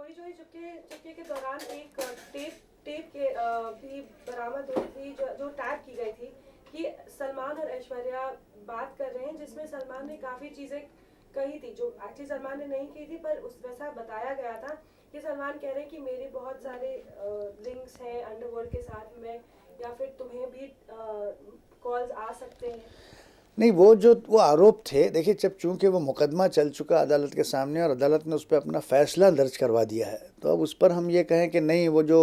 चोरी चोरी चुपके चुपके के दौरान एक टेप टेप के भी बरामद हुई थी जो टैग की गई थी कि सलमान और ऐश्वर्या बात कर रहे हैं, जिसमें सलमान ने काफ़ी चीज़ें कही थी जो एक्चुअली सलमान ने नहीं की थी, पर उस वैसा बताया गया था कि सलमान कह रहे हैं कि मेरे बहुत सारे लिंक्स हैं अंडरवर्ल्ड के साथ में, या फिर तुम्हें भी कॉल्स आ सकते हैं। नहीं, वो आरोप थे, देखिए जब चूंकि वो मुकदमा चल चुका अदालत के सामने और अदालत ने उस पर अपना फैसला दर्ज करवा दिया है, तो अब उस पर हम ये कहें कि नहीं वो जो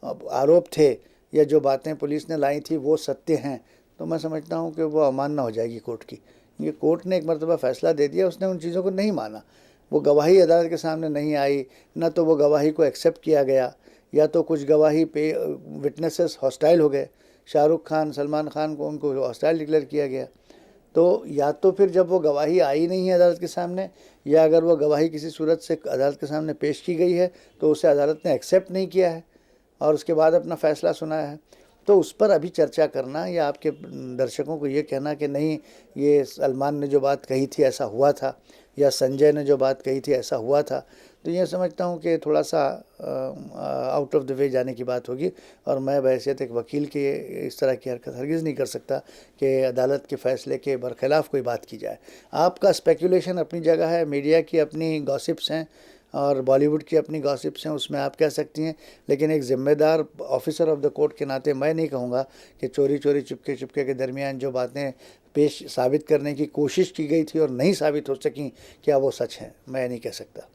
आरोप थे या जो बातें पुलिस ने लाई थी वो सत्य हैं, तो मैं समझता हूँ कि वो अवमानना हो जाएगी कोर्ट की। ये कोर्ट ने एक मरतबा फैसला दे दिया, उसने उन चीज़ों को नहीं माना, वो गवाही अदालत के सामने नहीं आई, न तो वो गवाही को एक्सेप्ट किया गया, या तो कुछ गवाही पे विटनेसेस हॉस्टाइल हो गए, शाहरुख खान सलमान खान को उनको हॉस्टाइल डिक्लेयर किया गया। तो या तो फिर जब वो गवाही आई नहीं है अदालत के सामने, या अगर वो गवाही किसी सूरत से अदालत के सामने पेश की गई है तो उसे अदालत ने एक्सेप्ट नहीं किया है और उसके बाद अपना फ़ैसला सुनाया है, तो उस पर अभी चर्चा करना या आपके दर्शकों को ये कहना कि नहीं ये सलमान ने जो बात कही थी ऐसा हुआ था या संजय ने जो बात कही थी ऐसा हुआ था, तो ये समझता हूँ कि थोड़ा सा आउट ऑफ द वे जाने की बात होगी। और मैं बहैसियत एक वकील के इस तरह की हरकत हरगिज़ नहीं कर सकता कि अदालत के फ़ैसले के बरखिलाफ़ कोई बात की जाए। आपका स्पेकुलेशन अपनी जगह है, मीडिया की अपनी गॉसिप्स हैं और बॉलीवुड की अपनी गॉसिप्स हैं, उसमें आप कह सकती हैं, लेकिन एक ज़िम्मेदार ऑफिसर ऑफ द कोर्ट के नाते मैं नहीं कहूँगा कि चोरी चोरी चुपके चुपके के दरमियान जो बातें पेश साबित करने की कोशिश की गई थी और नहीं साबित हो सकी, क्या वो सच है, मैं नहीं कह सकता।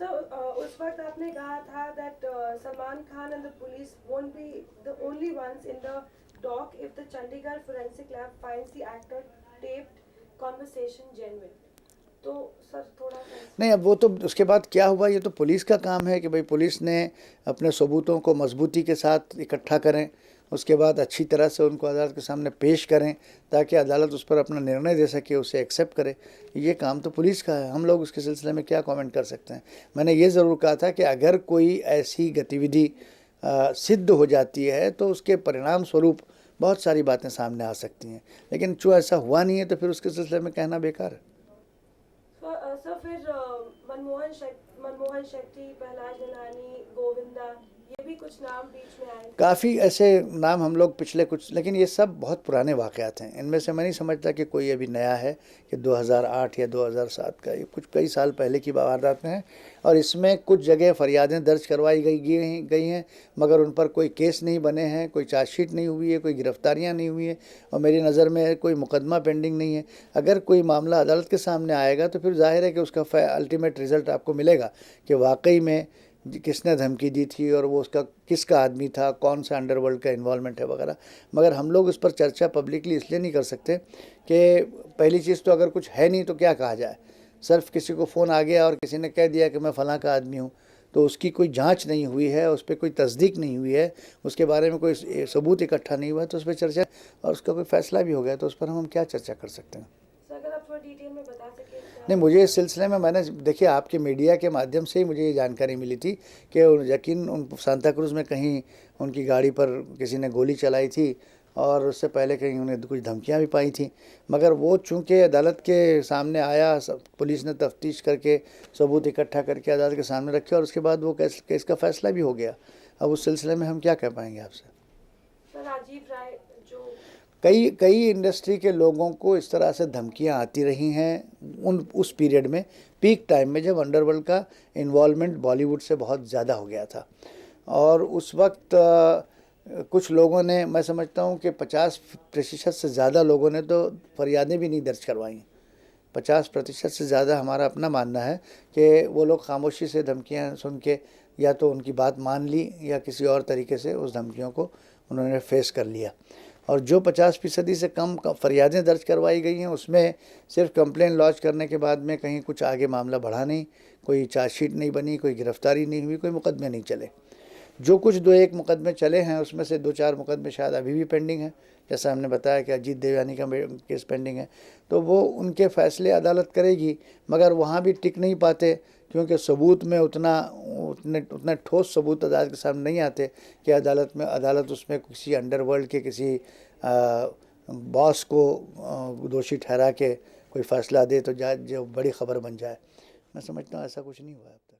उस वक्त आपने कहा था that Salman Khan and the police won't be the only ones in the dock if the Chandigarh forensic lab finds the actor taped conversation genuine. तो सर थोड़ा सा नहीं, अब वो तो उसके बाद क्या हुआ ये तो पुलिस का काम है कि भाई पुलिस ने अपने सबूतों को मजबूती के साथ इकट्ठा करें, उसके बाद अच्छी तरह से उनको अदालत के सामने पेश करें ताकि अदालत उस पर अपना निर्णय दे सके, उसे एक्सेप्ट करे। ये काम तो पुलिस का है, हम लोग उसके सिलसिले में क्या कमेंट कर सकते हैं। मैंने ये ज़रूर कहा था कि अगर कोई ऐसी गतिविधि सिद्ध हो जाती है तो उसके परिणाम स्वरूप बहुत सारी बातें सामने आ सकती हैं, लेकिन जो ऐसा हुआ नहीं है तो फिर उसके सिलसिले में कहना बेकार है। सर फिर मनमोहन शेट्टी, प्रहलाद जनानी, गोविंदा, ये भी कुछ नाम बीच में आए। काफ़ी ऐसे नाम हम लोग पिछले कुछ, लेकिन ये सब बहुत पुराने वाक़यात हैं, इनमें से मैं नहीं समझता कि कोई अभी नया है कि 2008 या 2007 का, ये कुछ कई साल पहले की वारदातें हैं और इसमें कुछ जगह फरियादें दर्ज करवाई गई हैं मगर उन पर कोई केस नहीं बने हैं, कोई चार्जशीट नहीं हुई है, कोई गिरफ्तारियां नहीं हुई है और मेरी नज़र में कोई मुकदमा पेंडिंग नहीं है। अगर कोई मामला अदालत के सामने आएगा तो फिर जाहिर है कि उसका अल्टीमेट रिज़ल्ट आपको मिलेगा कि वाकई में किसने धमकी दी थी और वो उसका किसका आदमी था, कौन सा अंडरवर्ल्ड का इन्वॉल्वमेंट है वगैरह। मगर हम लोग उस पर चर्चा पब्लिकली इसलिए नहीं कर सकते कि पहली चीज़ तो अगर कुछ है नहीं तो क्या कहा जाए। सिर्फ किसी को फ़ोन आ गया और किसी ने कह दिया कि मैं फ़लाँ का आदमी हूँ, तो उसकी कोई जांच नहीं हुई है, उस पर कोई तस्दीक नहीं हुई है, उसके बारे में कोई सबूत इकट्ठा नहीं हुआ है, तो उस पर चर्चा और उसका कोई फ़ैसला भी हो गया तो उस पर हम क्या चर्चा कर सकते हैं। अगर आप थोड़ा डिटेल में बता सकें। नहीं, मुझे इस सिलसिले में मैंने देखिए आपके मीडिया के माध्यम से ही मुझे ये जानकारी मिली थी कि यकीन उन सांता क्रूज़ में कहीं उनकी गाड़ी पर किसी ने गोली चलाई थी और उससे पहले कहीं उन्हें कुछ धमकियां भी पाई थी, मगर वो चूंकि अदालत के सामने आया, पुलिस ने तफ्तीश करके सबूत इकट्ठा करके अदालत के सामने रखे और उसके बाद वो केस का फैसला भी हो गया। अब उस सिलसिले में हम क्या कह पाएंगे आपसे। सर राजीव राय जो कई इंडस्ट्री के लोगों को इस तरह से धमकियां आती रही हैं उस पीरियड में, पीक टाइम में जब अंडरवर्ल्ड का इन्वॉल्वमेंट बॉलीवुड से बहुत ज़्यादा हो गया था और उस वक्त कुछ लोगों ने, मैं समझता हूं कि 50% से ज़्यादा लोगों ने तो फरियादें भी नहीं दर्ज करवाई। 50% से ज़्यादा हमारा अपना मानना है कि वो लोग खामोशी से धमकियां सुन के या तो उनकी बात मान ली या किसी और तरीके से उस धमकियों को उन्होंने फेस कर लिया। और जो 50% से कम फरियादें दर्ज करवाई गई हैं उसमें सिर्फ कंप्लेन लॉन्च करने के बाद में कहीं कुछ आगे मामला बढ़ा नहीं, कोई चार्जशीट नहीं बनी, कोई गिरफ्तारी नहीं हुई, कोई मुकदमे नहीं चले। जो कुछ 2-1 मुकदमे चले हैं उसमें से 2-4 मुकदमे शायद अभी भी पेंडिंग हैं, जैसा हमने बताया कि अजीत देवयानी का केस पेंडिंग है, तो वो उनके फैसले अदालत करेगी, मगर वहाँ भी टिक नहीं पाते क्योंकि सबूत में उतने ठोस सबूत अदालत के सामने नहीं आते कि अदालत उसमें किसी अंडरवर्ल्ड के किसी बॉस को दोषी ठहरा के कोई फ़ैसला दे तो जो बड़ी ख़बर बन जाए। मैं समझता हूँ ऐसा कुछ नहीं हुआ अब तक।